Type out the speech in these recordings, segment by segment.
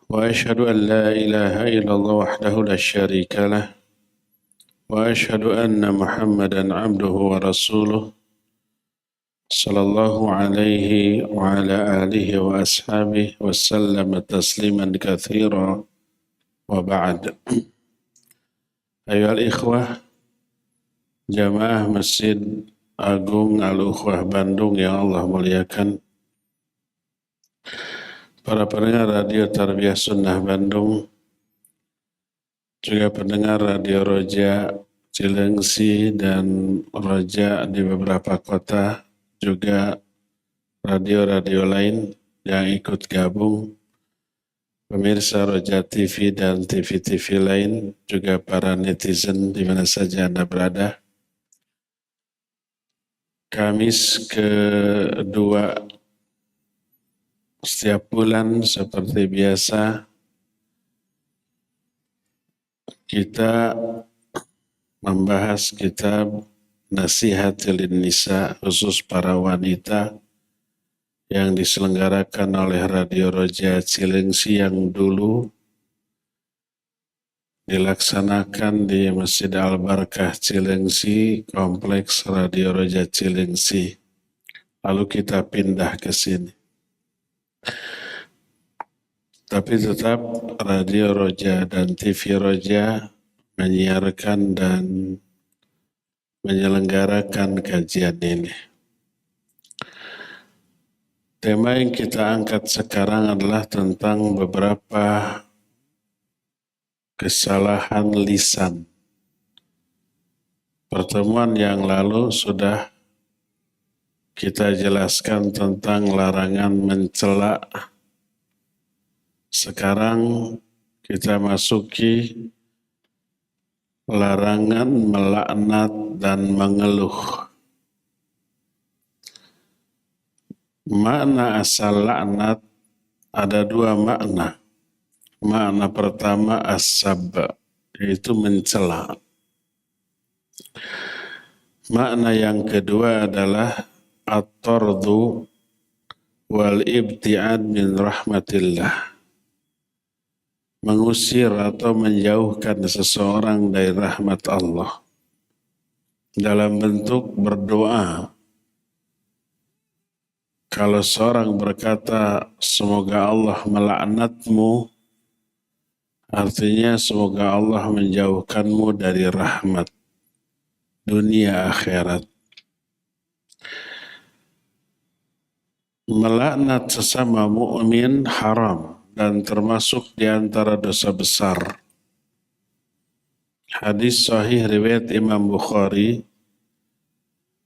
وأشهد أن لا إله إلا الله وحده لا شريك له وأشهد أن محمدا عبده ورسوله صلى الله عليه وعلى آله وأصحابه وسلم تسليما كثيرا وبعد. أيها الإخوة jamaah Masjid Agung Al-Ukhwah Bandung yang Allah muliakan, para pendengar Radio Tarbiyah Sunnah Bandung, juga pendengar Radio Roja Cilengsi dan Roja di beberapa kota, juga radio-radio lain yang ikut gabung, pemirsa Roja TV dan TV-TV lain, juga para netizen di mana saja Anda berada. Kamis kedua setiap bulan seperti biasa kita membahas kitab Nasihatil Nisa khusus para wanita yang diselenggarakan oleh Radio Roja Cilengsi yang dulu dilaksanakan di Masjid Al-Barkah Cilengsi, Kompleks Radio Roja Cilengsi. Lalu kita pindah ke sini. Tapi tetap Radio Roja dan TV Roja menyiarkan dan menyelenggarakan kajian ini. Tema yang kita angkat sekarang adalah tentang beberapa kesalahan lisan. Pertemuan yang lalu sudah kita jelaskan tentang larangan mencela. Sekarang kita masuki larangan melaknat dan mengeluh. Makna asal laknat ada dua makna. Makna pertama as-sab, yaitu mencela. Makna yang kedua adalah at-tardu wal ibtiad min rahmatillah. Mengusir atau menjauhkan seseorang dari rahmat Allah dalam bentuk berdoa. Kalau seorang berkata, semoga Allah melaknatmu, artinya semoga Allah menjauhkanmu dari rahmat dunia akhirat. Melaknat sesama mukmin haram dan termasuk di antara dosa besar. Hadis sahih riwayat Imam Bukhari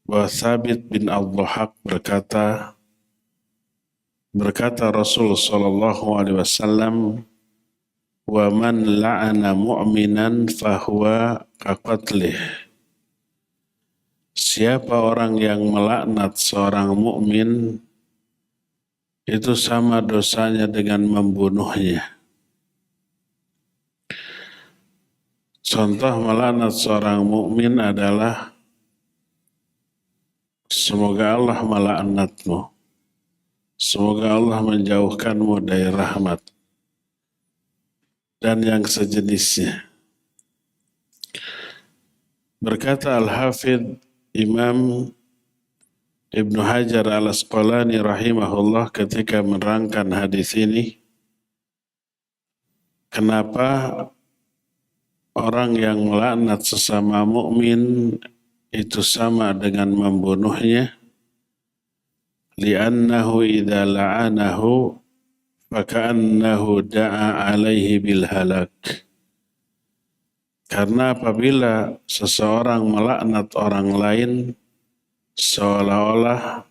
bahwa Thabit bin Al-Dhahak berkata Rasul sallallahu alaihi wasallam, wa man la'ana mu'minan fahuwa kaqatlih. Siapa orang yang melaknat seorang mukmin itu sama dosanya dengan membunuhnya. Contoh melaknat seorang mukmin adalah semoga Allah melaknatmu, semoga Allah menjauhkanmu dari rahmat, dan yang sejenisnya. Berkata Al-Hafidh Imam Ibnu Hajar Al-Asqalani rahimahullah ketika menerangkan hadis ini, kenapa orang yang melaknat sesama mukmin itu sama dengan membunuhnya? Li'annahu idza la'anahu faka'annahu da'a alaihi bil halak. Karena apabila seseorang melaknat orang lain, seolah-olah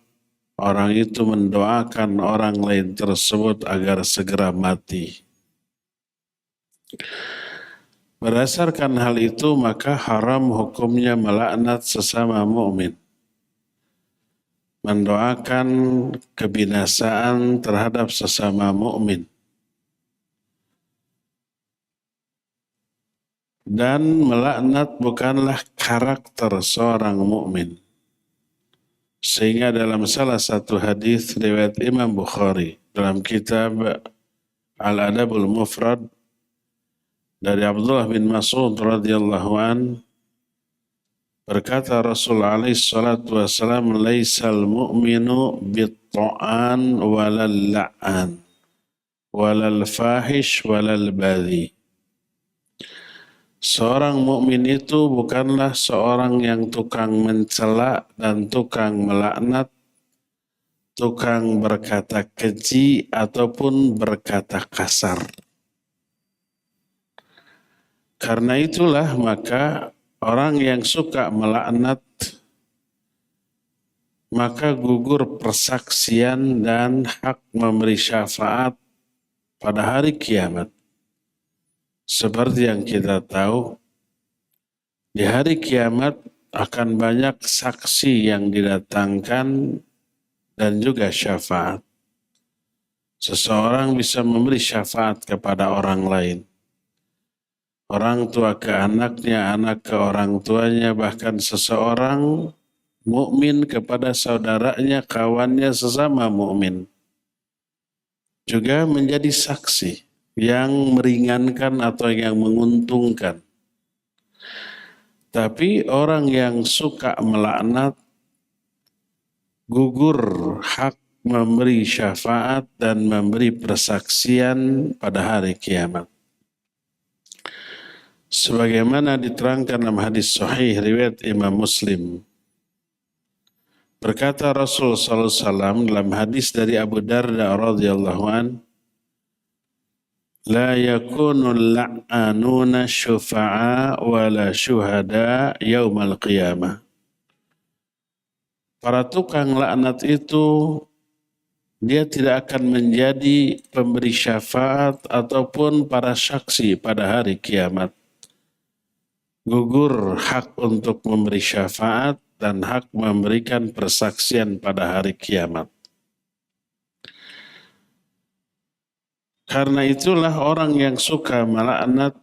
orang itu mendoakan orang lain tersebut agar segera mati. Berdasarkan hal itu, maka haram hukumnya melaknat sesama mukmin, mendoakan kebinasaan terhadap sesama mukmin. Dan melaknat bukanlah karakter seorang mukmin. Sehingga dalam salah satu hadis riwayat Imam Bukhari dalam kitab Al-Adabul Mufrad dari Abdullah bin Mas'ud radhiyallahu an, berkata Rasul alaihi salatu wassalam, laisal mu'minu bit-ta'an walal la'an walal fahish walal badhi. Seorang mukmin itu bukanlah seorang yang tukang mencela dan tukang melaknat, tukang berkata keji ataupun berkata kasar. Karena itulah maka orang yang suka melaknat maka gugur persaksian dan hak memberi syafaat pada hari kiamat. Seperti yang kita tahu, di hari kiamat akan banyak saksi yang didatangkan dan juga syafaat. Seseorang bisa memberi syafaat kepada orang lain. Orang tua ke anaknya, anak ke orang tuanya, bahkan seseorang mukmin kepada saudaranya, kawannya sesama mukmin. Juga menjadi saksi yang meringankan atau yang menguntungkan. Tapi orang yang suka melaknat, gugur hak memberi syafaat dan memberi persaksian pada hari kiamat. Sebagaimana diterangkan dalam hadis sahih riwayat Imam Muslim. Berkata Rasul sallallahu alaihi wasallam dalam hadis dari Abu Darda radhiyallahu an, la yakunul la'anuna syufa'a wala syuhada yaumal qiyamah. Para tukang laknat itu dia tidak akan menjadi pemberi syafaat ataupun para saksi pada hari kiamat. Gugur hak untuk memberi syafaat dan hak memberikan persaksian pada hari kiamat. Karena itulah orang yang suka melaknat,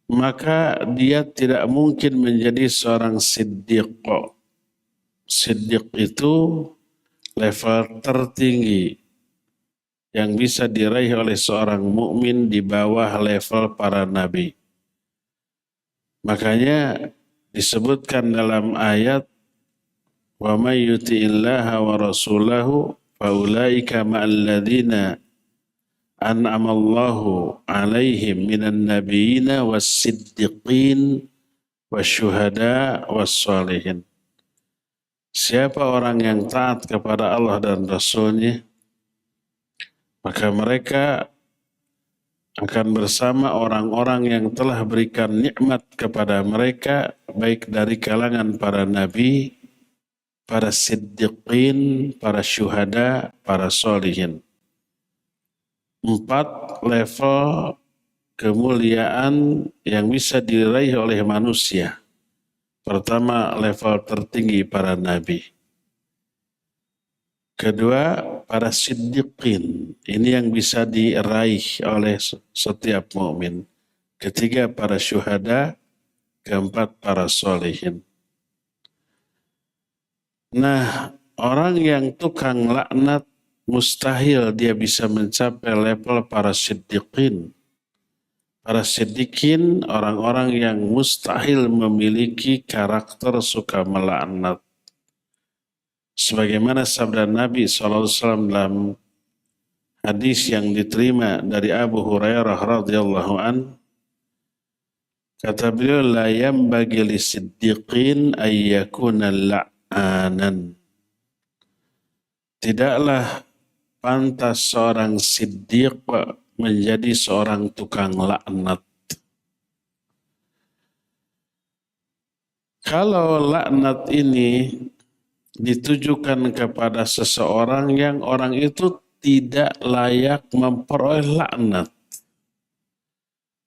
maka dia tidak mungkin menjadi seorang siddiq. Siddiq itu level tertinggi yang bisa diraih oleh seorang mukmin di bawah level para nabi. Makanya disebutkan dalam ayat, wa may yuti'illaha wa rasulahu faulaika ma'alladzina an'amallahu alaihim minan nabiyina was-siddiqin wasyuhada was-salihin. Siapa orang yang taat kepada Allah dan Rasulnya, maka mereka akan bersama orang-orang yang telah berikan nikmat kepada mereka, baik dari kalangan para nabi, para siddiqin, para syuhada, para solihin. 4 level kemuliaan yang bisa diraih oleh manusia. Pertama, level tertinggi para nabi. Kedua, para siddiqin. Ini yang bisa diraih oleh setiap mukmin. Ketiga, para syuhada. Keempat, para solihin. Nah, orang yang tukang laknat mustahil dia bisa mencapai level para siddiqin. Para siddiqin orang-orang yang mustahil memiliki karakter suka melaknat. Sebagaimana sabda Nabi SAW dalam hadis yang diterima dari Abu Hurairah radhiyallahu an, kata beliau, la yambagi lisiddiqin ayyakuna la'anan. Tidaklah pantas seorang siddiq menjadi seorang tukang laknat. Kalau laknat ini ditujukan kepada seseorang yang orang itu tidak layak memperoleh laknat.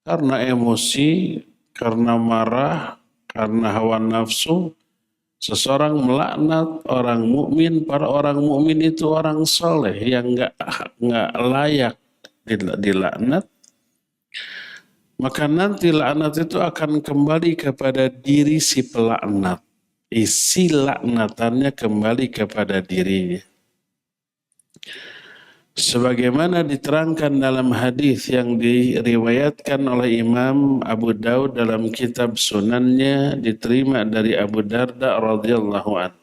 Karena emosi, karena marah, karena hawa nafsu, seseorang melaknat orang mukmin, para orang mukmin itu orang soleh yang nggak layak dilaknat, maka nanti laknat itu akan kembali kepada diri si pelaknat. Isi laknatannya kembali kepada dirinya. Sebagaimana diterangkan dalam hadis yang diriwayatkan oleh Imam Abu Daud dalam kitab Sunannya, diterima dari Abu Darda radhiyallahu anhu.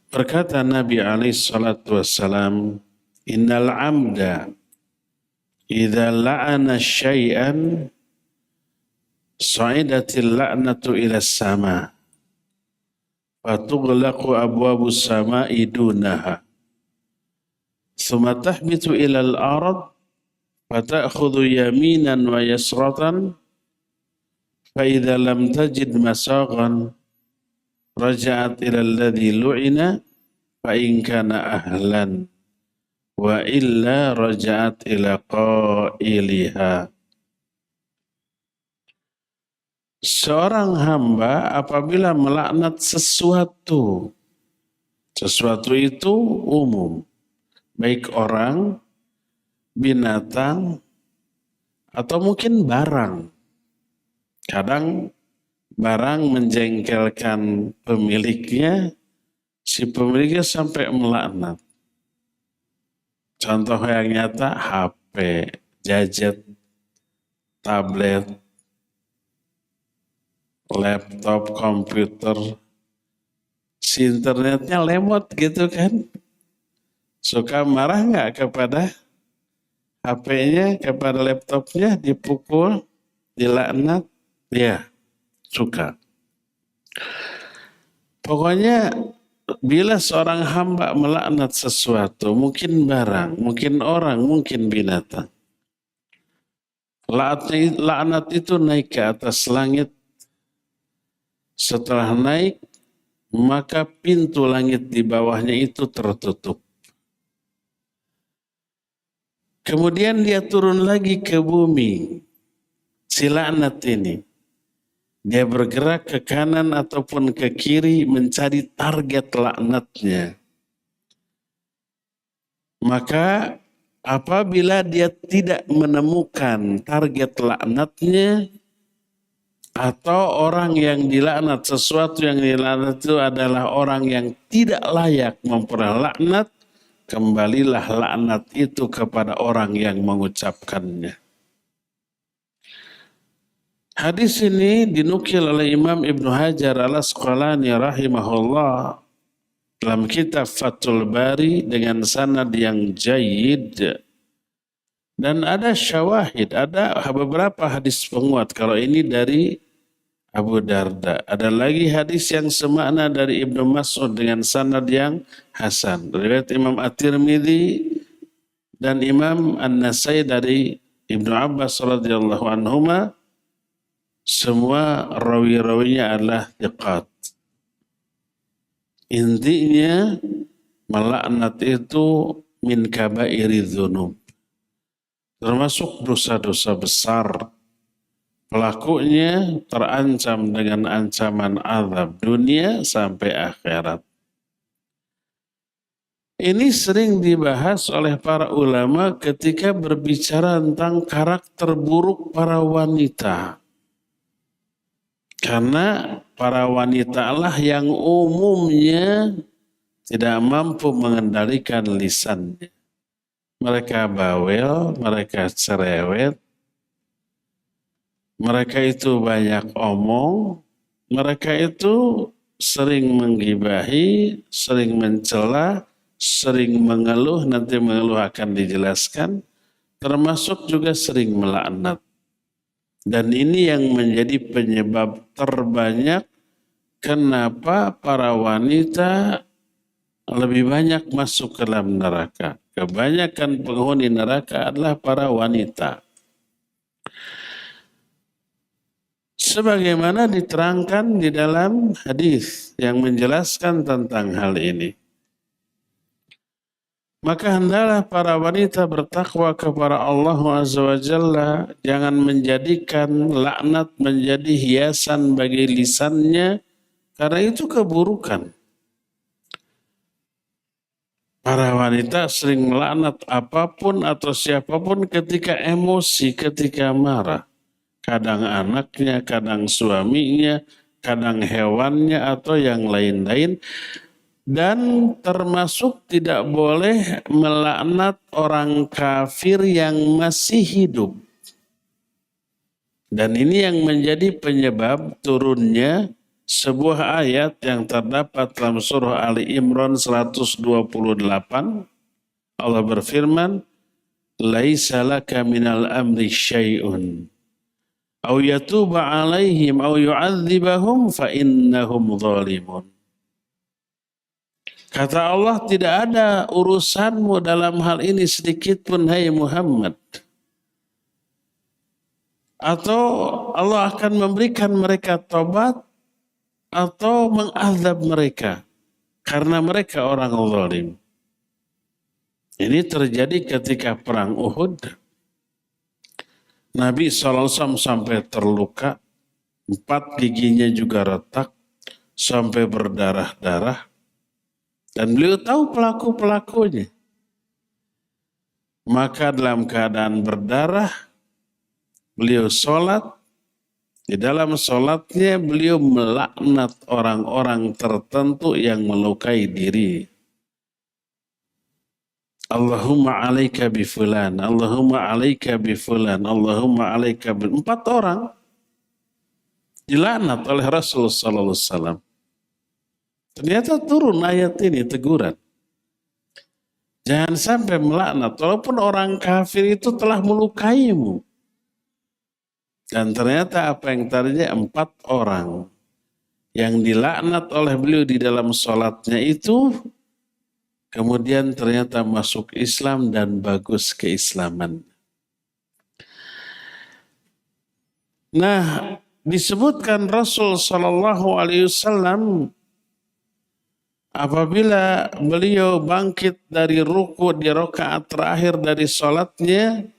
Berkata Nabi alaihi salatu wassalam, "Innal 'amda idza la'ana syai'an sa'idatil la'natu ila sama fatughlaqu abwabus sama'i dunaha thumma tahbitu ila al-ard fata'khudhu yaminan wa yasratan fa idza lam tajid masaghan raja'at ila alladhi lu'ina fa in kana ahlan wa illa raja'at ila qailiha." Seorang hamba apabila melaknat sesuatu itu umum, baik orang, binatang, atau mungkin barang. Kadang barang menjengkelkan pemiliknya, si pemiliknya sampai melaknat. Contoh yang nyata, HP, gadget, tablet, laptop, komputer, si internetnya lemot gitu kan. Suka marah nggak kepada HP-nya, kepada laptopnya, dipukul, dilaknat? Ya, suka. Pokoknya bila seorang hamba melaknat sesuatu, mungkin barang, mungkin orang, mungkin binatang, laknat itu naik ke atas langit. Setelah naik, maka pintu langit di bawahnya itu tertutup. Kemudian dia turun lagi ke bumi, si laknat ini. Dia bergerak ke kanan ataupun ke kiri mencari target laknatnya. Maka apabila dia tidak menemukan target laknatnya, atau orang yang dilaknat, sesuatu yang dilaknat itu adalah orang yang tidak layak memperoleh laknat, kembalilah laknat itu kepada orang yang mengucapkannya. Hadis ini dinukil oleh Imam Ibnu Hajar al-Asqalani rahimahullah dalam kitab Fathul Bari dengan sanad yang jayyid. Dan ada syawahid, ada beberapa hadis penguat. Kalau ini dari Abu Darda. Ada lagi hadis yang semakna dari Ibnu Mas'ud dengan sanad yang hasan. Riwayat Imam At-Tirmidzi dan Imam An-Nasai dari Ibnu Abbas radhiyallahu anhuma. Semua rawi-rawinya adalah thiqat. Intinya melaknat itu min kabairi dzunub. Termasuk dosa-dosa besar. Pelakunya terancam dengan ancaman azab dunia sampai akhirat. Ini sering dibahas oleh para ulama ketika berbicara tentang karakter buruk para wanita. Karena para wanita lah yang umumnya tidak mampu mengendalikan lisannya. Mereka bawel, mereka cerewet, mereka itu banyak omong, mereka itu sering menggibahi, sering mencela, sering mengeluh, nanti mengeluh akan dijelaskan, termasuk juga sering melaknat. Dan ini yang menjadi penyebab terbanyak kenapa para wanita lebih banyak masuk ke dalam neraka. Kebanyakan penghuni neraka adalah para wanita. Sebagaimana diterangkan di dalam hadis yang menjelaskan tentang hal ini. Maka hendaklah para wanita bertakwa kepada Allah Azza wa Jalla, jangan menjadikan laknat menjadi hiasan bagi lisannya, karena itu keburukan. Para wanita sering melaknat apapun atau siapapun ketika emosi, ketika marah. Kadang anaknya, kadang suaminya, kadang hewannya atau yang lain-lain. Dan termasuk tidak boleh melaknat orang kafir yang masih hidup. Dan ini yang menjadi penyebab turunnya sebuah ayat yang terdapat dalam surah Ali Imran 128. Allah berfirman, "Laisa laka minal amri syai'un, aw yatuba 'alaihim aw yu'adzibahum fa innahum zalimun." Kata Allah, tidak ada urusanmu dalam hal ini sedikit pun, hai Muhammad. Atau Allah akan memberikan mereka tobat atau mengazab mereka karena mereka orang zalim. Ini terjadi ketika perang Uhud. Nabi SAW sampai terluka, 4 giginya juga retak, sampai berdarah-darah. Dan beliau tahu pelaku-pelakunya. Maka dalam keadaan berdarah, beliau sholat. Di dalam sholatnya beliau melaknat orang-orang tertentu yang melukai diri. Allahumma alaika bi fulan, Allahumma alaika bi fulan, Allahumma alaika bi... 4 orang dilaknat oleh Rasulullah SAW. Ternyata turun ayat ini teguran. Jangan sampai melaknat, walaupun orang kafir itu telah melukaimu. Dan ternyata apa yang tadinya 4 orang yang dilaknat oleh beliau di dalam sholatnya itu, kemudian ternyata masuk Islam dan bagus keislaman. Nah, disebutkan Rasul Shallallahu Alaihi Wasallam apabila beliau bangkit dari ruku di rakaat terakhir dari sholatnya,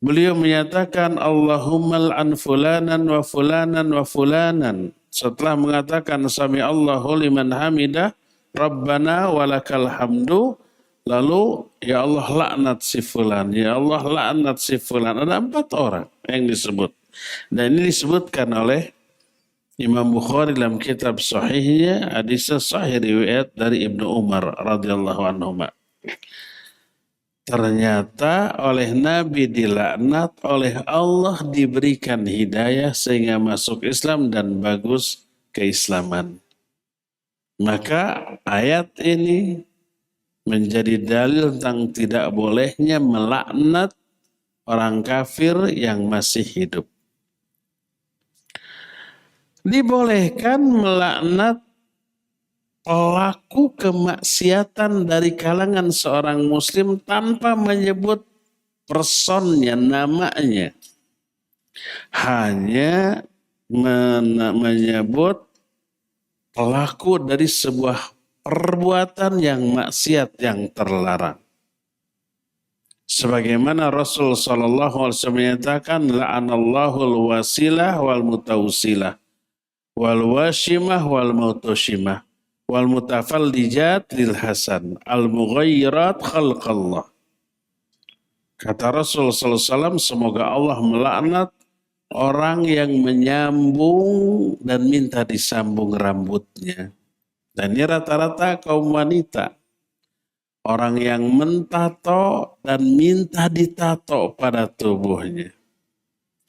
beliau menyatakan Allahumma al'an fulanan wa fulanan wa fulanan. Setelah mengatakan sami Allahu liman hamidah, Rabbana walakal hamdu, lalu ya Allah laknat si fulan, ya Allah laknat si fulan. Ada 4 orang yang disebut. Dan ini disebutkan oleh Imam Bukhari dalam kitab sahihnya, hadis sahih riwayat dari Ibnu Umar radhiyallahu anhu. Ternyata oleh Nabi dilaknat, oleh Allah diberikan hidayah sehingga masuk Islam dan bagus keislaman. Maka ayat ini menjadi dalil tentang tidak bolehnya melaknat orang kafir yang masih hidup. Dibolehkan melaknat pelaku kemaksiatan dari kalangan seorang muslim tanpa menyebut personnya, namanya. Hanya menyebut pelaku dari sebuah perbuatan yang maksiat yang terlarang. Sebagaimana Rasul SAW menyatakan, la'anallahu al-wasilah wal mutawsilah wal washimah wal mautoshimah wal mutafallijat lil hasan al mughayyirat khalqallah. Kata Rasul SAW, semoga Allah melaknat orang yang menyambung dan minta disambung rambutnya. Dan ini rata-rata kaum wanita. Orang yang mentato dan minta ditato pada tubuhnya.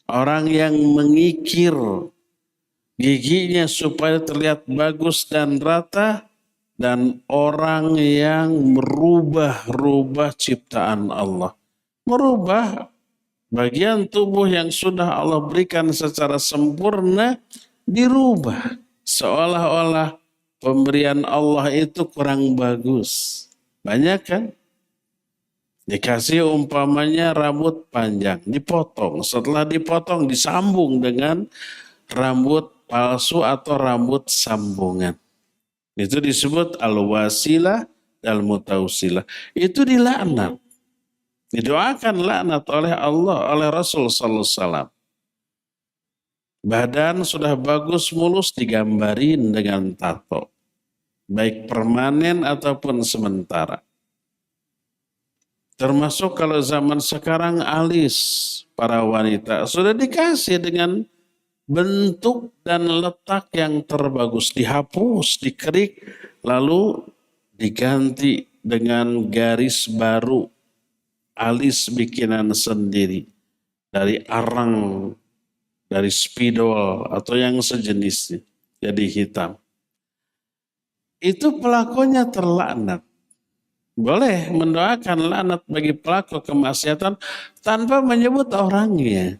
Orang yang mengikir giginya supaya terlihat bagus dan rata, dan orang yang merubah-rubah ciptaan Allah. Merubah bagian tubuh yang sudah Allah berikan secara sempurna, dirubah. Seolah-olah pemberian Allah itu kurang bagus. Banyak kan? Dikasih umpamanya rambut panjang, dipotong. Setelah dipotong disambung dengan rambut palsu atau rambut sambungan. Itu disebut al-wasilah dan al-mutawsilah. Itu dilaknat. Didoakan laknat oleh Allah, oleh Rasul sallallahu alaihi wasallam. Badan sudah bagus mulus digambarin dengan tato. Baik permanen ataupun sementara. Termasuk kalau zaman sekarang alis para wanita sudah dikasih dengan bentuk dan letak yang terbagus, dihapus, dikerik, lalu diganti dengan garis baru, alis bikinan sendiri, dari arang, dari spidol, atau yang sejenisnya, jadi hitam. Itu pelakunya terlaknat. Boleh mendoakan laknat bagi pelaku kemaksiatan tanpa menyebut orangnya.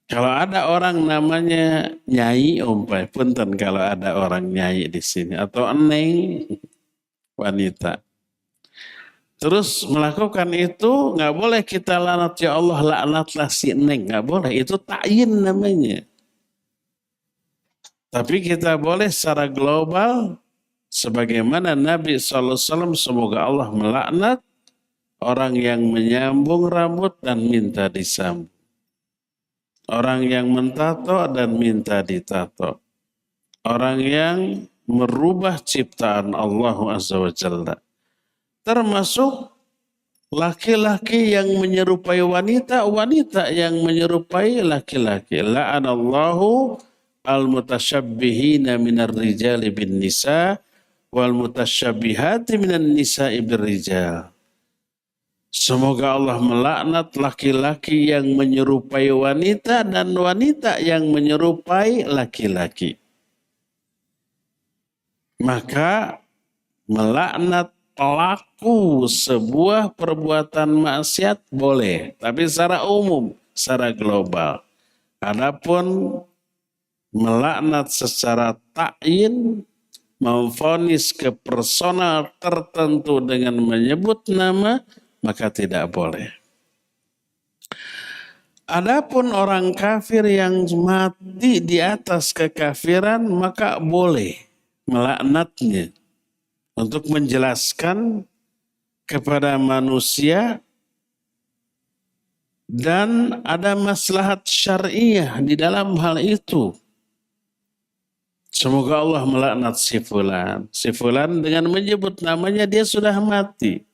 Kalau ada orang namanya Nyai Umpai, punten kalau ada orang Nyai di sini, atau Eneng wanita. Terus melakukan itu nggak boleh kita laknat, ya Allah laknatlah si Eneng, nggak boleh, itu ta'yin namanya. Tapi kita boleh secara global, sebagaimana Nabi SAW, semoga Allah melaknat orang yang menyambung rambut dan minta disambung. Orang yang mentato dan minta ditato. Orang yang merubah ciptaan Allah Azza wa Jalla. Termasuk laki-laki yang menyerupai wanita, wanita yang menyerupai laki-laki. La'anallahu al-mutasyabbihina minar rijali bin nisa wal mutasyabbihati minan nisa'i bir rijal. Semoga Allah melaknat laki-laki yang menyerupai wanita dan wanita yang menyerupai laki-laki. Maka melaknat pelaku sebuah perbuatan maksiat boleh, tapi secara umum, secara global. Adapun melaknat secara ta'yin, memvonis ke personal tertentu dengan menyebut nama, maka tidak boleh. Adapun orang kafir yang mati di atas kekafiran, maka boleh melaknatnya untuk menjelaskan kepada manusia dan ada maslahat syariah di dalam hal itu. Semoga Allah melaknat si fulan. Si fulan dengan menyebut namanya dia sudah mati.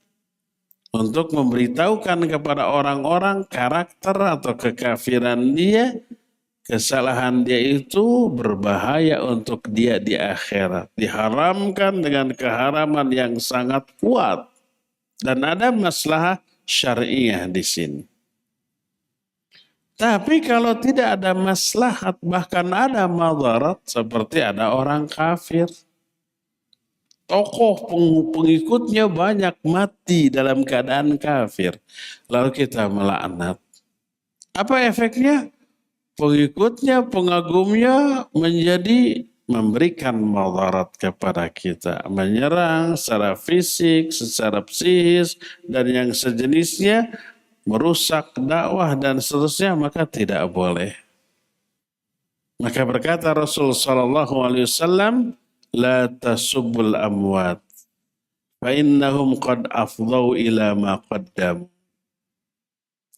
Untuk memberitahukan kepada orang-orang karakter atau kekafiran dia, kesalahan dia itu berbahaya untuk dia di akhirat. Diharamkan dengan keharaman yang sangat kuat. Dan ada masalah syariah di sini. Tapi kalau tidak ada maslahat, bahkan ada madarat, seperti ada orang kafir. Tokoh pengikutnya banyak mati dalam keadaan kafir. Lalu kita melaknat. Apa efeknya? Pengikutnya, pengagumnya menjadi memberikan madarat kepada kita. Menyerang secara fisik, secara psikis, dan yang sejenisnya, merusak dakwah dan seterusnya, maka tidak boleh. Maka berkata Rasul SAW, la tasubbul amwat fa innahum qad afdau ila ma qaddam.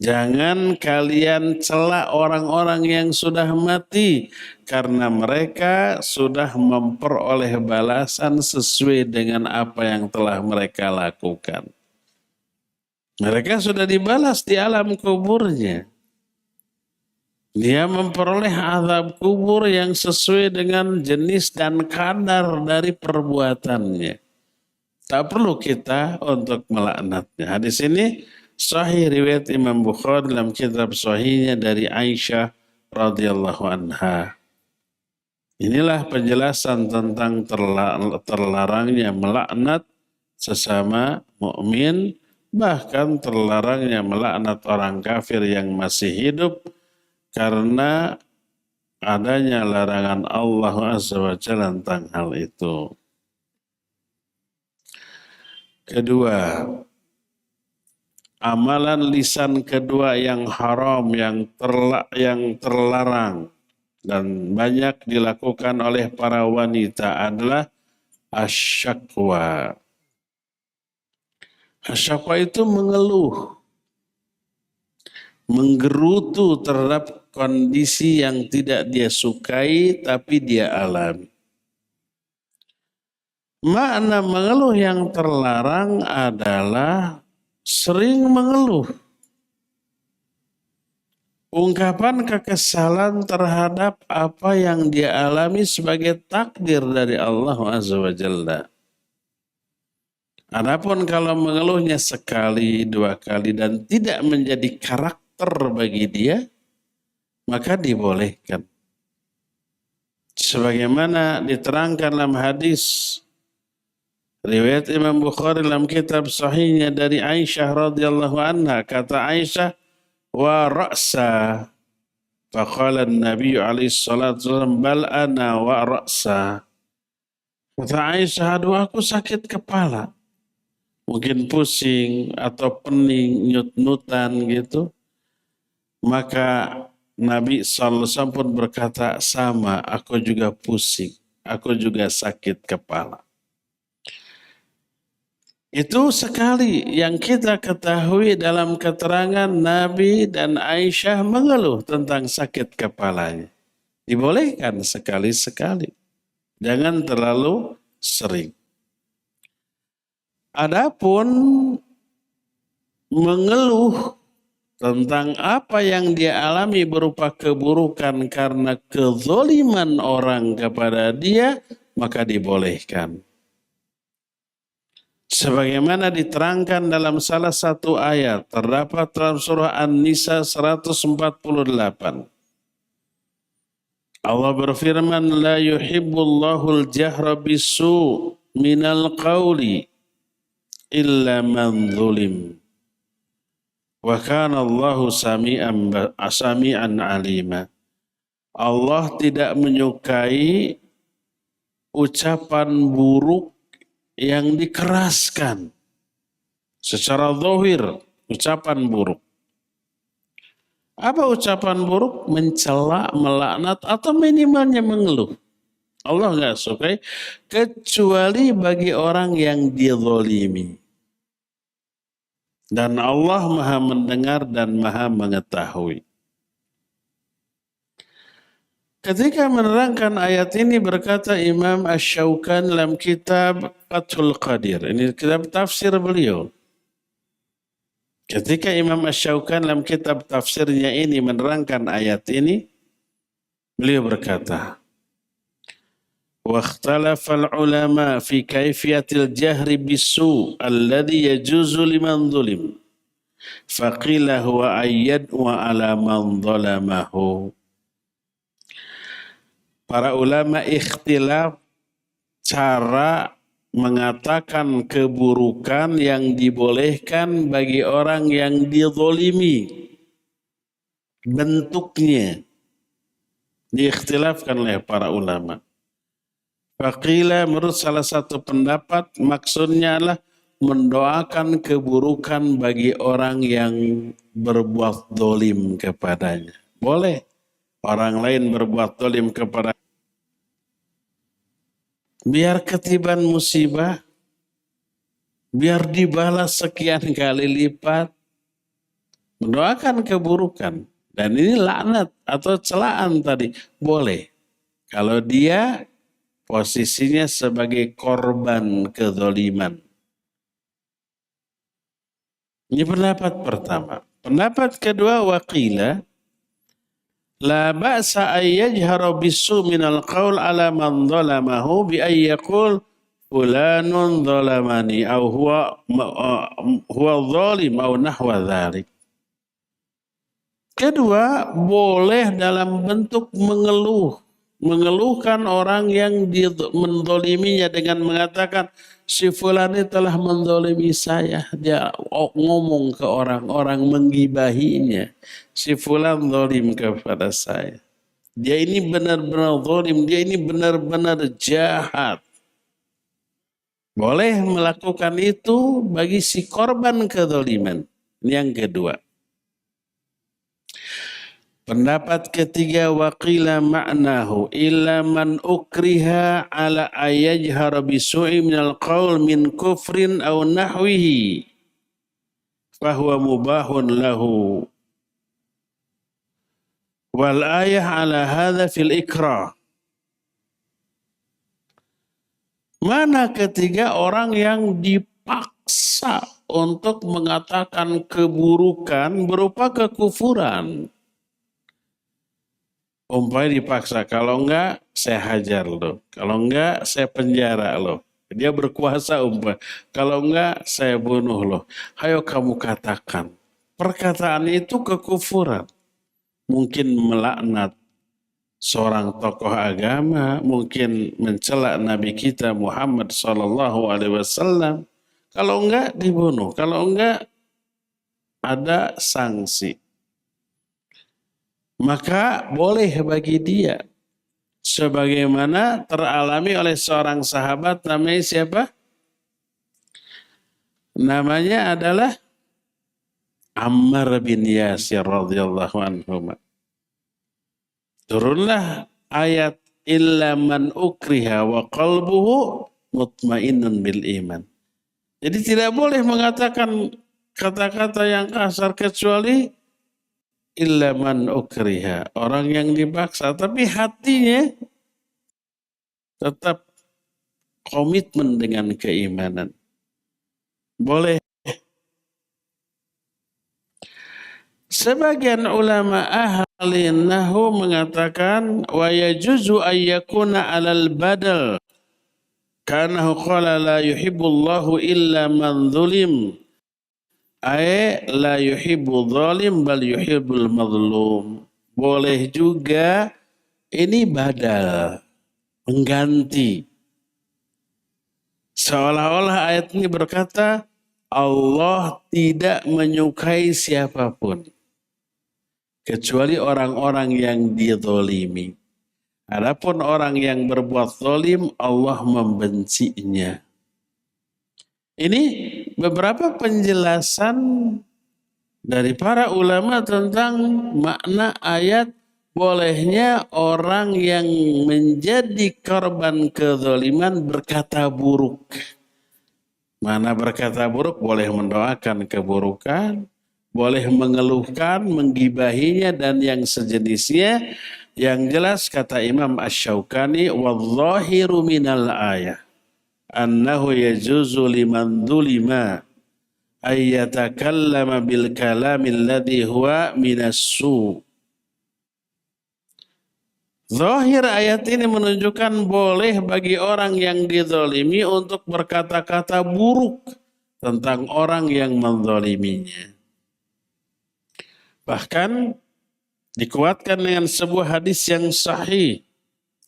Jangan kalian cela orang-orang yang sudah mati karena mereka sudah memperoleh balasan sesuai dengan apa yang telah mereka lakukan. Mereka sudah dibalas di alam kuburnya. Dia memperoleh azab kubur yang sesuai dengan jenis dan kadar dari perbuatannya. Tak perlu kita untuk melaknatnya. Hadis ini sahih riwayat Imam Bukhari dalam kitab sahihnya dari Aisyah radhiyallahu anha. Inilah penjelasan tentang terlarangnya melaknat sesama mukmin, bahkan terlarangnya melaknat orang kafir yang masih hidup, karena adanya larangan Allah Azza wa Jalla tentang hal itu. Kedua, amalan lisan kedua yang haram, yang terlarang dan banyak dilakukan oleh para wanita adalah asyakwa. Asyakwa itu mengeluh, menggerutu terhadap kondisi yang tidak dia sukai tapi dia alami. Makna mengeluh yang terlarang adalah sering mengeluh. ungkapan kekesalan terhadap apa yang dia alami sebagai takdir dari Allah Azza wa Jalla. Adapun kalau mengeluhnya sekali, dua kali dan tidak menjadi karakter bagi dia, maka dibolehkan. Sebagaimana diterangkan dalam hadis riwayat Imam Bukhari dalam kitab sahihnya dari Aisyah radhiyallahu anha, kata Aisyah, wa ra'sa, faqala an-nabiy alaihi salatu wasallam, bal ana wa ra'sa. Kata Aisyah, aduh aku sakit kepala, mungkin pusing atau pening, nyut-nyutan gitu. Maka Nabi SAW pun berkata, sama, aku juga pusing, aku juga sakit kepala. Itu sekali yang kita ketahui dalam keterangan Nabi dan Aisyah mengeluh tentang sakit kepalanya. Dibolehkan sekali-sekali, jangan terlalu sering. Adapun mengeluh tentang apa yang dia alami berupa keburukan karena kezoliman orang kepada dia, maka dibolehkan. Sebagaimana diterangkan dalam salah satu ayat, terdapat dalam surah An-Nisa 148. Allah berfirman, la yuhibbullahul jahra bisu minal qawli illa man zulim. Wa kana Allahu sami'an alima. Allah tidak menyukai ucapan buruk yang dikeraskan secara zahir, ucapan buruk. Apa ucapan buruk? Mencela, melaknat, atau minimalnya mengeluh. Allah nggak sukai kecuali bagi orang yang dizalimi. Dan Allah maha mendengar dan maha mengetahui. Ketika menerangkan ayat ini berkata Imam Asy-Syaukani dalam kitab Fathul Qadir. Ini kitab tafsir beliau. Ketika Imam Asy-Syaukani dalam kitab tafsirnya ini menerangkan ayat ini, beliau berkata, وَاخْتَلَفَ الْعُلَمَاء فِي كَيْفِيَةِ الْجَهْرِ بِالسُّوءِ الَّذِي يَجُوزُ لِمَنْ ظُلِمَ فَقِيلَ هُوَ أَنْ يَدْعُوَ عَلَى مَنْ ظَلَمَهُ. Para ulama ikhtilaf cara mengatakan keburukan yang dibolehkan bagi orang yang dizolimi. Bentuknya diikhtilafkan oleh para ulama. Faqila, menurut salah satu pendapat, maksudnya adalah mendoakan keburukan bagi orang yang berbuat dolim kepadanya. Boleh orang lain berbuat dolim kepada, biar ketiban musibah, biar dibalas sekian kali lipat, mendoakan keburukan. Dan ini laknat atau celaan tadi, boleh. Kalau dia posisinya sebagai korban kezaliman. Ini pendapat pertama. Pendapat kedua, waqila la ba'sa ay yajhara bisu minal qaul ala man zalamahu bi ay yaqul fulanun zalamani au huwa zalim au nahwa dzalik. Kedua, boleh dalam bentuk mengeluhkan orang yang mendoliminya dengan mengatakan si fulan ini telah mendolimi saya. Dia ngomong ke orang menggibahinya. Si fulan dolim kepada saya. Dia ini benar-benar dolim. Dia ini benar-benar jahat. Boleh melakukan itu bagi si korban kedoliman. Ini yang kedua. Pendapat ketiga, waqila ma'nahu illa man ukriha ala ayajhara bisu'i minal qaul min kufrin aw nahwihi fahuwa mubahun lahu wal ayah ala hadha fil ikrah. Mana ketiga, orang yang dipaksa untuk mengatakan keburukan berupa kekufuran Umpamanya dipaksa, kalau enggak saya hajar lo, kalau enggak saya penjara lo. Dia berkuasa kalau enggak saya bunuh lo. Hayo kamu katakan. Perkataan itu kekufuran. Mungkin melaknat seorang tokoh agama, mungkin mencela Nabi kita Muhammad SAW. Kalau enggak dibunuh, kalau enggak ada sanksi. Maka boleh bagi dia. Sebagaimana teralami oleh seorang sahabat namanya siapa? Namanya adalah Ammar bin Yasir radhiyallahu anhu. Turunlah ayat illa man ukriha wa qalbuhu mutmainnun bil iman. Jadi tidak boleh mengatakan kata-kata yang kasar kecuali illa man ukriha, orang yang dipaksa tapi hatinya tetap komitmen dengan keimanan. Boleh. Sebagian ulama ahli nahwu mengatakan wa yajuzu ayyakuna 'alal badal karena qala la yuhibbullahu illa man zulim ay la yuhibbu zalim bal yuhibbul mazlum. Boleh juga ini badal, mengganti. Seolah-olah ayat ini berkata Allah tidak menyukai siapapun kecuali orang-orang yang dizalimi. Adapun orang yang berbuat zalim, Allah membencinya. Ini beberapa penjelasan dari para ulama tentang makna ayat bolehnya orang yang menjadi korban kezaliman berkata buruk. Mana berkata buruk boleh mendoakan keburukan, boleh mengeluhkan, menggibahinya dan yang sejenisnya. Yang jelas kata Imam Asy-Syaukani wadh-dhahiru minal ayah annahu yajuzu liman dzulima ay yatakallama bil kalamil ladzi huwa minassu. Zahir ayat ini menunjukkan boleh bagi orang yang dizalimi untuk berkata-kata buruk tentang orang yang menzaliminya. Bahkan dikuatkan dengan sebuah hadis yang sahih.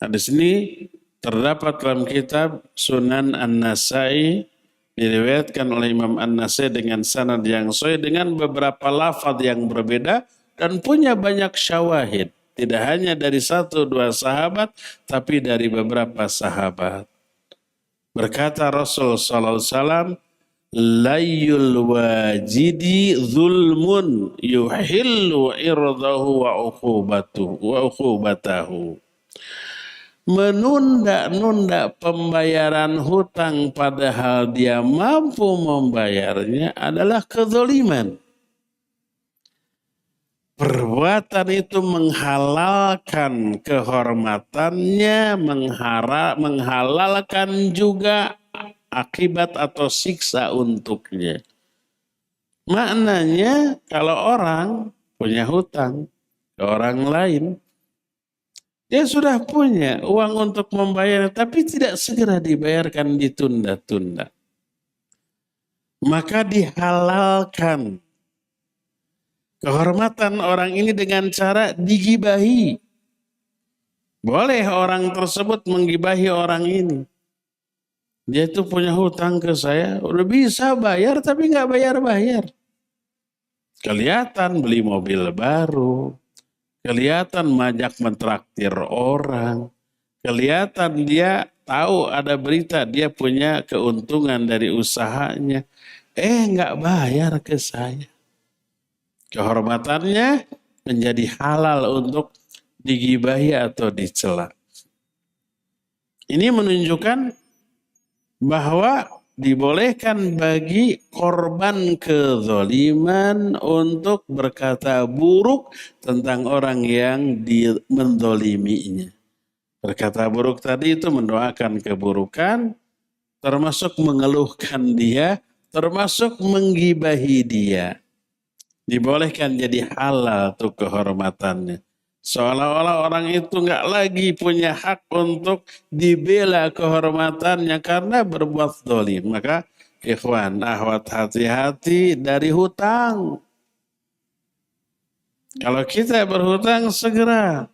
Hadis ini terdapat dalam kitab Sunan An-Nasai, diriwayatkan oleh Imam An-Nasai dengan sanad yang sahih dengan beberapa lafaz yang berbeda dan punya banyak syawahid. Tidak hanya dari satu dua sahabat, tapi dari beberapa sahabat. Berkata Rasul sallallahu alaihi wasallam, layyul wajidi zulmun yuhillu irdahu wa uqubatahu. Menunda-nunda pembayaran hutang padahal dia mampu membayarnya adalah kezaliman. Perbuatan itu menghalalkan kehormatannya, menghalalkan juga akibat atau siksa untuknya. Maknanya kalau orang punya hutang ke orang lain, dia sudah punya uang untuk membayar, tapi tidak segera dibayarkan, ditunda-tunda. Maka dihalalkan kehormatan orang ini dengan cara digibahi. Boleh orang tersebut menggibahi orang ini. Dia tuh punya hutang ke saya, udah bisa bayar tapi nggak bayar-bayar. Kelihatan beli mobil baru, kelihatan majak mentraktir orang, kelihatan dia tahu ada berita dia punya keuntungan dari usahanya, nggak bayar ke saya. Kehormatannya menjadi halal untuk digibahi atau dicela. Ini menunjukkan bahwa dibolehkan bagi korban kezaliman untuk berkata buruk tentang orang yang menzaliminya. Berkata buruk tadi itu mendoakan keburukan, termasuk mengeluhkan dia, termasuk menggibahi dia. Dibolehkan jadi halal tuh kehormatannya. Seolah-olah orang itu nggak lagi punya hak untuk dibela kehormatannya karena berbuat zalim. Maka ikhwan, akhwat, hati-hati dari hutang. Kalau kita berhutang segera.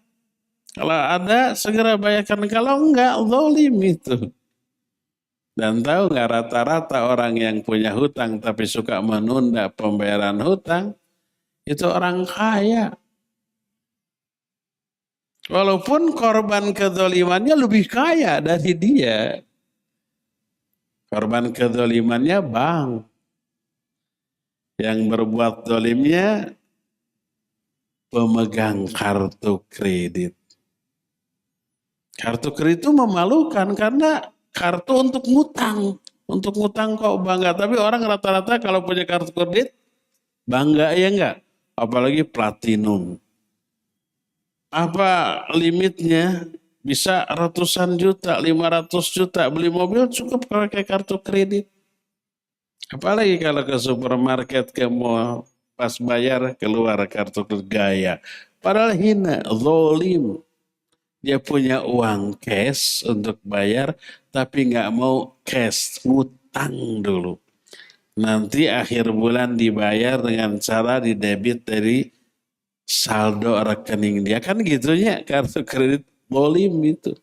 Kalau ada segera bayarkan. Kalau enggak, zalim itu. Dan tahu nggak rata-rata orang yang punya hutang tapi suka menunda pembayaran hutang, itu orang kaya. Walaupun korban kezalimannya lebih kaya dari dia. Korban kezalimannya bank. Yang berbuat zalimnya pemegang kartu kredit. Kartu kredit itu memalukan karena kartu untuk ngutang. Untuk ngutang kok bangga. Tapi orang rata-rata kalau punya kartu kredit, bangga ya enggak? Apalagi platinum. Apa limitnya? Bisa ratusan juta, 500 juta. Beli mobil cukup pakai kartu kredit. Apalagi kalau ke supermarket, ke mall, pas bayar keluar kartu kredit gaya. Padahal hina, zolim. Dia punya uang cash untuk bayar, tapi nggak mau cash, ngutang dulu. Nanti akhir bulan dibayar dengan cara didebit dari saldo rekening dia. Kan gitunya kartu kredit bolim itu.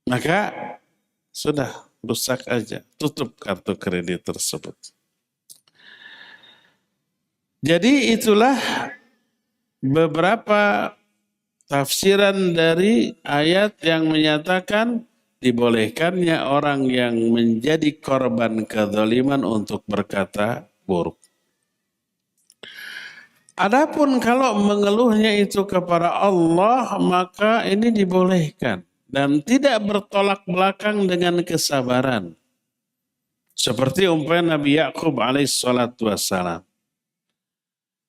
Maka sudah rusak aja, tutup kartu kredit tersebut. Jadi itulah beberapa tafsiran dari ayat yang menyatakan dibolehkannya orang yang menjadi korban kezaliman untuk berkata buruk. Adapun kalau mengeluhnya itu kepada Allah, maka ini dibolehkan dan tidak bertolak belakang dengan kesabaran. Seperti umpamanya Nabi Yakub alaihissalatu wassalam.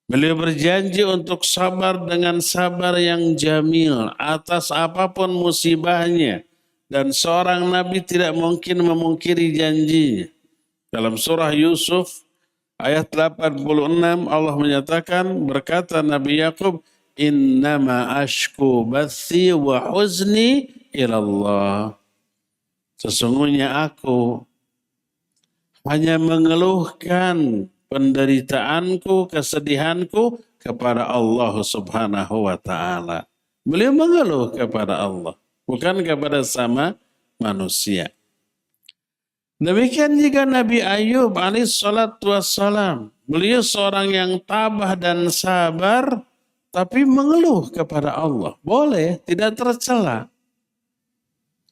Beliau berjanji untuk sabar dengan sabar yang jamil atas apapun musibahnya. Dan seorang nabi tidak mungkin memungkiri janjinya. Dalam surah Yusuf ayat 86 Allah menyatakan, berkata Nabi Yakub, innama ashku bathi wa huzni ilallah. Sesungguhnya aku hanya mengeluhkan penderitaanku, kesedihanku kepada Allah Subhanahu wa ta'ala. Beliau mengeluh kepada Allah, bukan kepada sama manusia. Demikian juga Nabi Ayub alaihissalatu wassalam. Beliau seorang yang tabah dan sabar, tapi mengeluh kepada Allah. Boleh, tidak tercela.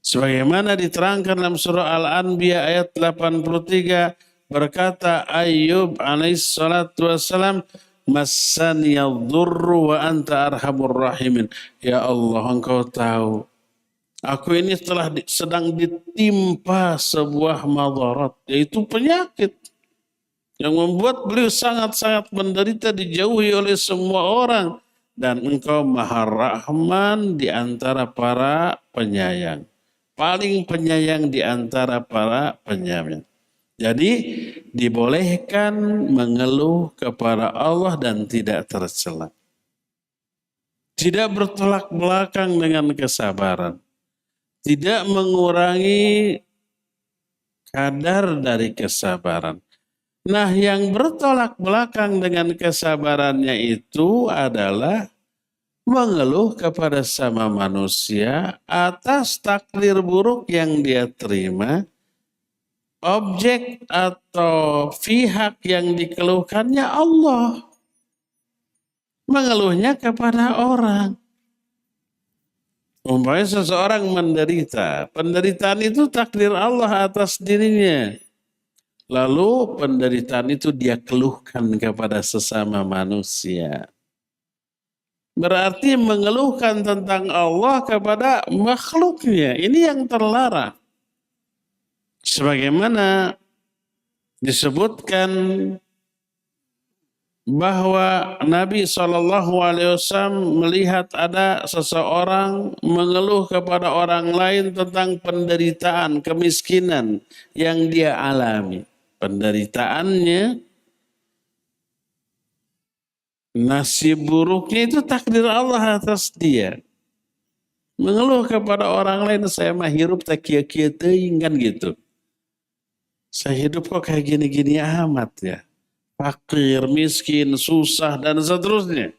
Sebagaimana diterangkan dalam surah Al-Anbiya ayat 83, berkata Ayub alaihissalatu wassalam, massaniyadh-dhurru wa anta arhamur rahimin. Ya Allah, engkau tahu, aku ini telah sedang ditimpa sebuah madarat, yaitu penyakit yang membuat beliau sangat-sangat menderita, dijauhi oleh semua orang. Dan engkau maha rahman di antara para penyayang. Paling penyayang di antara para penyayang. Jadi dibolehkan mengeluh kepada Allah dan tidak tercela. Tidak bertolak belakang dengan kesabaran. Tidak mengurangi kadar dari kesabaran. Nah, yang bertolak belakang dengan kesabarannya itu adalah mengeluh kepada sama manusia atas takdir buruk yang dia terima. Objek atau pihak yang dikeluhkannya Allah. Mengeluhnya kepada orang. Umpamanya seseorang menderita. Penderitaan itu takdir Allah atas dirinya. Lalu penderitaan itu dia keluhkan kepada sesama manusia. Berarti mengeluhkan tentang Allah kepada makhluknya. Ini yang terlarang. Sebagaimana disebutkan bahwa Nabi SAW melihat ada seseorang mengeluh kepada orang lain tentang penderitaan, kemiskinan yang dia alami. Penderitaannya, Nasib buruknya itu takdir Allah atas dia. Mengeluh kepada orang lain, saya mah hirup tak kia-kia teuing kan gitu. Saya hidup kok kayak gini-gini amat ya. Fakir, miskin, susah dan seterusnya.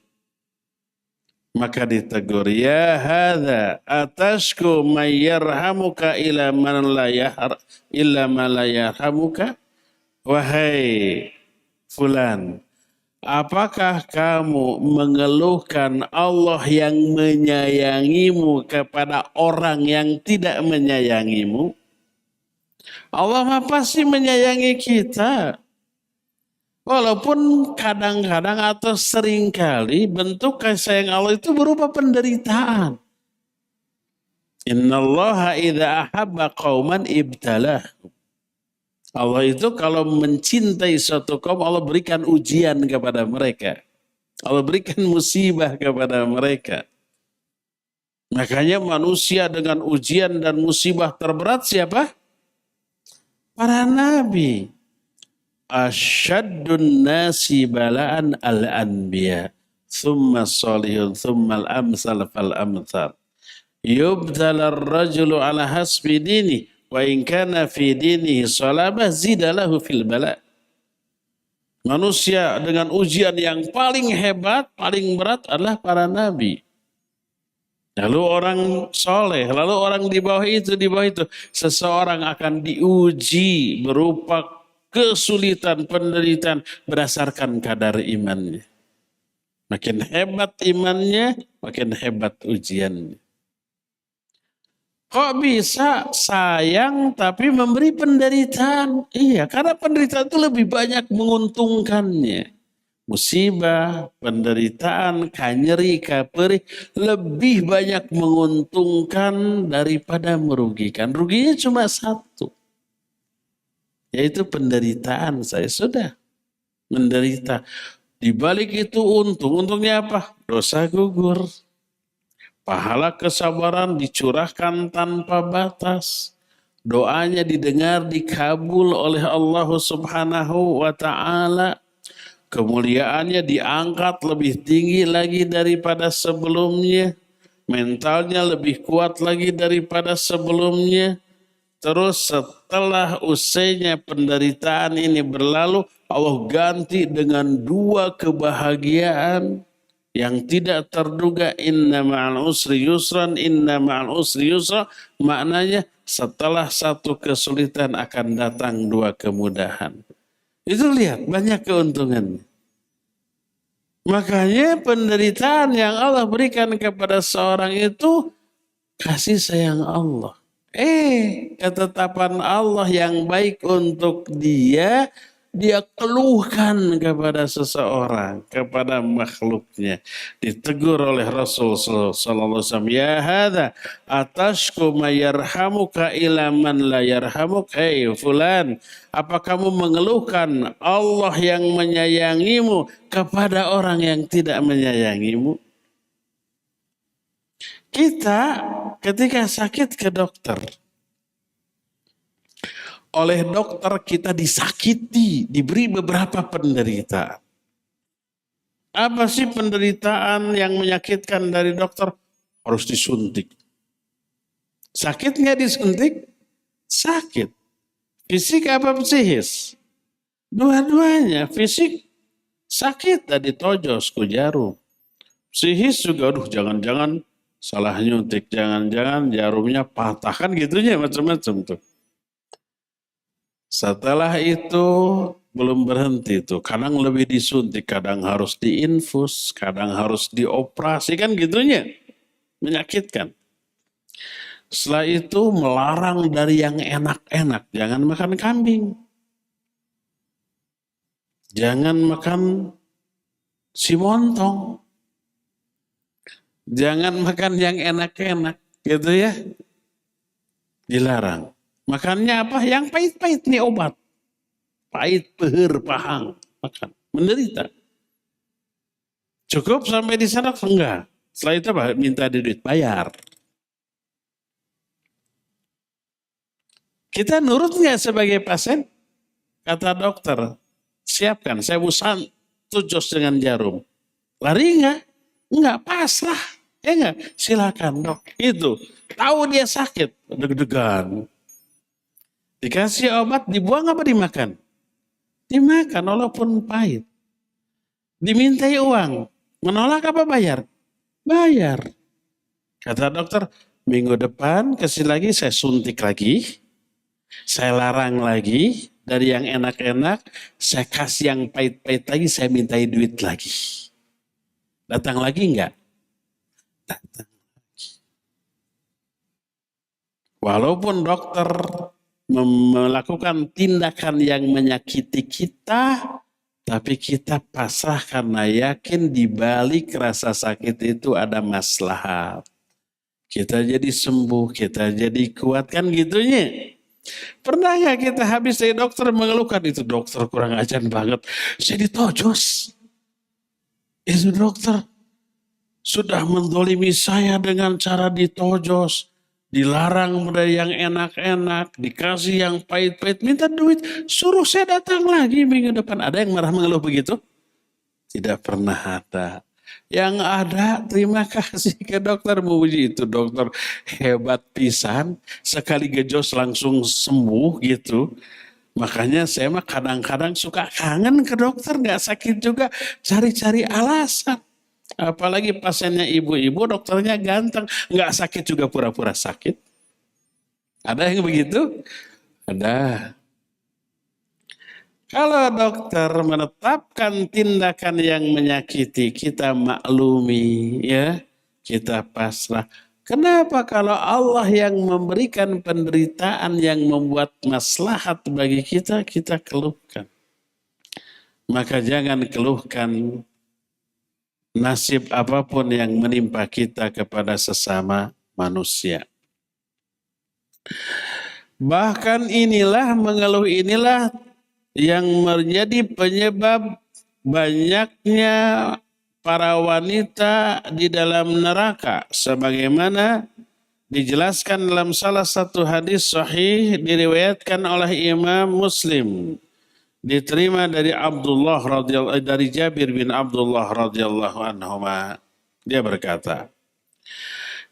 Maka ditegur, ya hadza atashku mayyarhamuka ila man la yarhamuka. Wahai fulan, apakah kamu mengeluhkan Allah yang menyayangimu kepada orang yang tidak menyayangimu? Allah mah pasti menyayangi kita. Walaupun kadang-kadang atau seringkali bentuk kasih sayang Allah itu berupa penderitaan. Innallaha idza ahabba qauman ibtalah. Allah itu kalau mencintai suatu kaum, Allah berikan ujian kepada mereka. Allah berikan musibah kepada mereka. Makanya manusia dengan ujian dan musibah terberat siapa? Para nabi. Asyaddun nasi bala'an al-anbiya. Thumma salihun, thumma al-amsal fal-amthal. Yubtalar rajulu ala hasbi dini. Wa in kana fi dinihi salabah zidalahu fil bala. Manusia dengan ujian yang paling hebat, paling berat adalah para nabi. Lalu orang soleh, lalu orang di bawah itu. Seseorang akan diuji berupa kesulitan, penderitaan berdasarkan kadar imannya. Makin hebat imannya, makin hebat ujiannya. Kok bisa sayang tapi memberi penderitaan? Iya, karena penderitaan itu lebih banyak menguntungkannya. Musibah, penderitaan, kanyeri, kaperi lebih banyak menguntungkan daripada merugikan. Ruginya cuma satu, yaitu penderitaan. Saya sudah menderita. Di balik itu untung. Untungnya apa? Dosa gugur. Pahala kesabaran dicurahkan tanpa batas. Doanya didengar, dikabul oleh Allah Subhanahu wa ta'ala. Kemuliaannya diangkat lebih tinggi lagi daripada sebelumnya. Mentalnya lebih kuat lagi daripada sebelumnya. Terus setelah usainya penderitaan ini berlalu, Allah ganti dengan dua kebahagiaan yang tidak terduga. Inna ma'al usri yusran, inna ma'al usri yusra. Maknanya setelah satu kesulitan akan datang dua kemudahan. Itu lihat, banyak keuntungan. Makanya penderitaan yang Allah berikan kepada seorang itu kasih sayang Allah. Ketetapan Allah yang baik untuk dia, dia keluhkan kepada seseorang, kepada makhluknya. Ditegur oleh Rasul sallallahu alaihi wasallam, ya hadza atashku mayarhamuka ila man la yarhamuk. Hei fulan, apa kamu mengeluhkan Allah yang menyayangimu kepada orang yang tidak menyayangimu? Kita ketika sakit ke dokter, oleh dokter kita disakiti, diberi beberapa penderitaan. Apa sih penderitaan yang menyakitkan dari dokter? Harus disuntik. Sakit nggak disuntik? Sakit. Fisik apa psikis? Dua-duanya. Fisik sakit, tadi tojos ku jarum. Psikis juga, aduh jangan-jangan salah nyuntik, jangan-jangan jarumnya patah, kan gitunya macam-macam tuh. Setelah itu belum berhenti tuh, kadang lebih disuntik, kadang harus diinfus, kadang harus dioperasi, kan gitunya, menyakitkan. Setelah itu melarang dari yang enak-enak, jangan makan kambing, jangan makan si montong, jangan makan yang enak-enak, gitu ya, dilarang. Makannya apa? Yang pahit-pahit nih obat. Pahit, pehir, pahang. Makan. Menderita. Cukup sampai di sana? Enggak. Setelah itu apa? Minta duit. Bayar. Kita nurut nggak sebagai pasien? Kata dokter, siapkan. Saya busan tujos dengan jarum. Lari enggak? Enggak, pasrah. Ya enggak? Silakan dok. Itu. Tahu dia sakit. Deg-degan. Dikasih obat, dibuang apa dimakan? Dimakan walaupun pahit. Dimintai uang. Menolak apa bayar? Bayar. Kata dokter, minggu depan kasih lagi, saya suntik lagi. Saya larang lagi. Dari yang enak-enak, saya kasih yang pahit-pahit lagi, saya mintai duit lagi. Datang lagi enggak? Datang. Walaupun dokter melakukan tindakan yang menyakiti kita, tapi kita pasrah karena yakin di balik rasa sakit itu ada maslahat. Kita jadi sembuh, kita jadi kuat, kan gitunya. Pernah nggak kita habis dari dokter mengeluhkan, itu dokter kurang ajar banget, saya ditojos. Itu dokter sudah mendolimi saya dengan cara ditojos. Dilarang dari yang enak-enak, dikasih yang pahit-pahit, minta duit, suruh saya datang lagi minggu depan. Ada yang marah mengeluh begitu? Tidak pernah ada. Yang ada, terima kasih ke dokter, memuji itu dokter hebat pisan, sekali gejos langsung sembuh gitu. Makanya saya mah kadang-kadang suka kangen ke dokter, nggak sakit juga, cari-cari alasan. Apalagi pasiennya ibu-ibu, dokternya ganteng, nggak sakit juga pura-pura sakit. Ada yang begitu? Ada. Kalau dokter menetapkan tindakan yang menyakiti, kita maklumi, ya, kita pasrah. Kenapa kalau Allah yang memberikan penderitaan yang membuat maslahat bagi kita, kita keluhkan? Maka jangan keluhkan nasib apapun yang menimpa kita kepada sesama manusia. Bahkan inilah, mengeluh inilah yang menjadi penyebab banyaknya para wanita di dalam neraka. Sebagaimana dijelaskan dalam salah satu hadis sahih diriwayatkan oleh Imam Muslim. Diterima dari dari Jabir bin Abdullah radhiyallahu anhu. Dia berkata,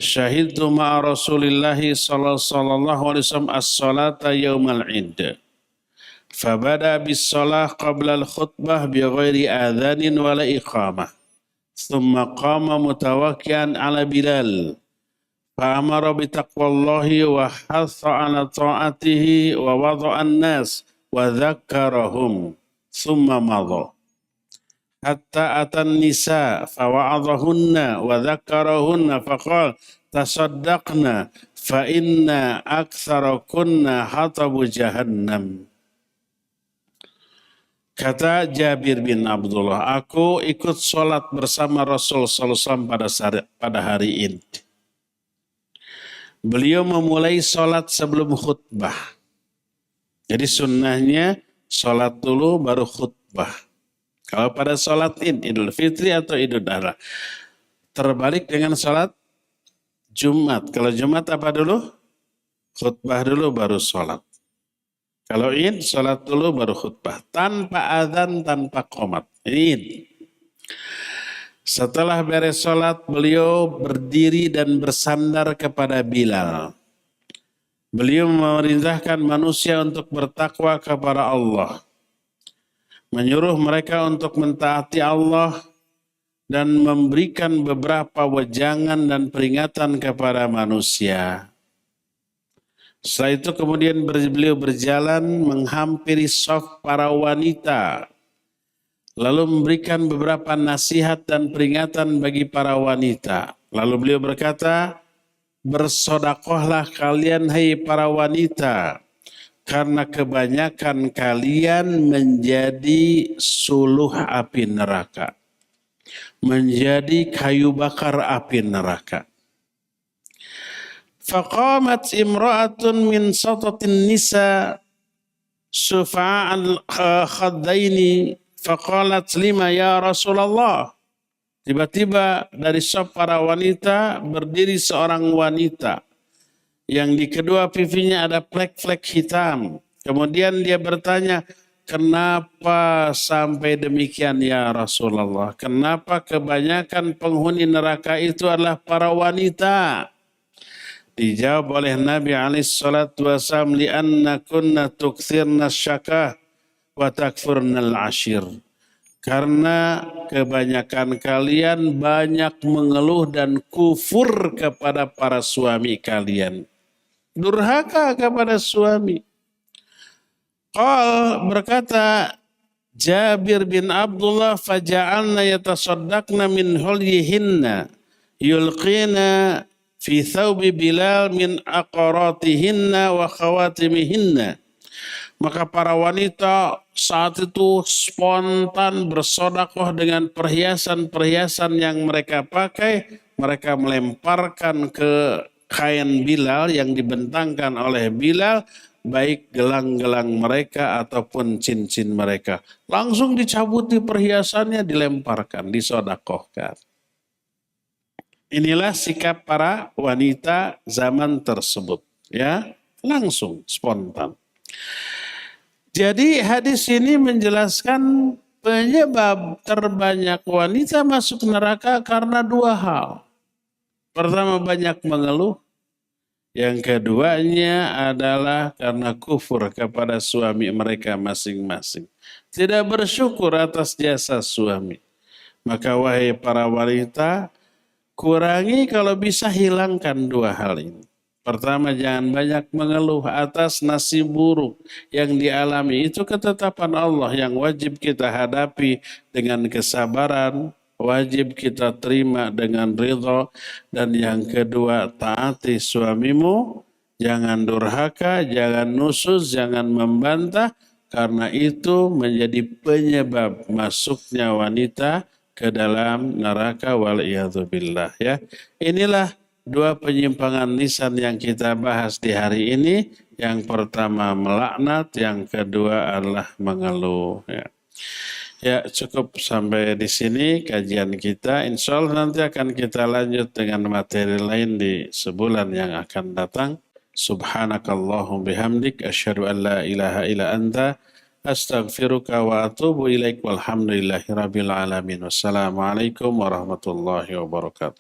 syahidtu ma'a Rasulillahi sallallahu alaihi wasallam as-salata yaumal id. Fabada bis-salah qabla al-khutbah bi ghairi adhanin wala iqamah. Thumma qama mutawakkian ala Bilal. Fa'amara bi taqwallahi wa hatha ala ta'atihi wa wada'an nas wa dzakkarahum. Thumma madha. Hatta atan nisa fawa'adhahunna wa dzakkarahunna faqala tasaddaqna fa inna aktsarakunna hatabu jahannam. Kata Jabir bin Abdullah, aku ikut sholat bersama Rasul SAW pada hari ini. Beliau memulai sholat sebelum khutbah. Jadi sunnahnya sholat dulu baru khutbah. Kalau pada sholat Idul Fitri atau Idul Adha. Terbalik dengan sholat Jumat. Kalau Jumat apa dulu? Khutbah dulu baru sholat. Kalau Id, sholat dulu baru khutbah. Tanpa adzan, tanpa qomat. Id. Setelah beres sholat, beliau berdiri dan bersandar kepada Bilal. Beliau memerintahkan manusia untuk bertakwa kepada Allah. Menyuruh mereka untuk mentaati Allah dan memberikan beberapa wejangan dan peringatan kepada manusia. Setelah itu kemudian beliau berjalan menghampiri shaf para wanita. Lalu memberikan beberapa nasihat dan peringatan bagi para wanita. Lalu beliau berkata, bersodakohlah kalian hai para wanita. Karena kebanyakan kalian menjadi suluh api neraka. Menjadi kayu bakar api neraka. Faqamat imra'atun min satatin nisa sufa'al khaddaini faqalat lima ya Rasulullah. Tiba-tiba dari saf para wanita berdiri seorang wanita yang di kedua pipinya ada flek-flek hitam. Kemudian dia bertanya, kenapa sampai demikian ya Rasulullah? Kenapa kebanyakan penghuni neraka itu adalah para wanita? Dijawab oleh Nabi SAW, li'anna kunna tukthirna syakah wa takfurnal ashir. Karena kebanyakan kalian banyak mengeluh dan kufur kepada para suami kalian. Durhaka kepada suami. Qal berkata Jabir bin Abdullah, faja'alna yatasaddaqna min hulyihinna yulqina fi thawbi Bilal min aqaratihinna wa khawatimihinna. Maka para wanita saat itu spontan bersodakoh dengan perhiasan-perhiasan yang mereka pakai. Mereka melemparkan ke kain Bilal yang dibentangkan oleh Bilal, baik gelang-gelang mereka ataupun cincin mereka. Langsung dicabuti perhiasannya, dilemparkan, disodakohkan. Inilah sikap para wanita zaman tersebut. Ya, langsung spontan. Jadi hadis ini menjelaskan penyebab terbanyak wanita masuk neraka karena dua hal. Pertama, banyak mengeluh. Yang keduanya adalah karena kufur kepada suami mereka masing-masing. Tidak bersyukur atas jasa suami. Maka wahai para wanita, kurangi kalau bisa hilangkan dua hal ini. Pertama, jangan banyak mengeluh atas nasib buruk yang dialami. Itu ketetapan Allah yang wajib kita hadapi dengan kesabaran, wajib kita terima dengan ridha. Dan yang kedua, taati suamimu, jangan durhaka, jangan nusus, jangan membantah, karena itu menjadi penyebab masuknya wanita ke dalam neraka, wal'iyadzubillah. Ya, inilah dua penyimpangan lisan yang kita bahas di hari ini. Yang pertama melaknat, yang kedua adalah mengeluh. Ya, cukup sampai di sini kajian kita. Insya Allah nanti akan kita lanjut dengan materi lain di sebulan yang akan datang. Subhanakallahum bihamdik, asyhadu an la ilaha illa anta, astaghfiruka wa atubu ilaik, walhamdulillahi rabbil alamin. Wassalamualaikum warahmatullahi wabarakatuh.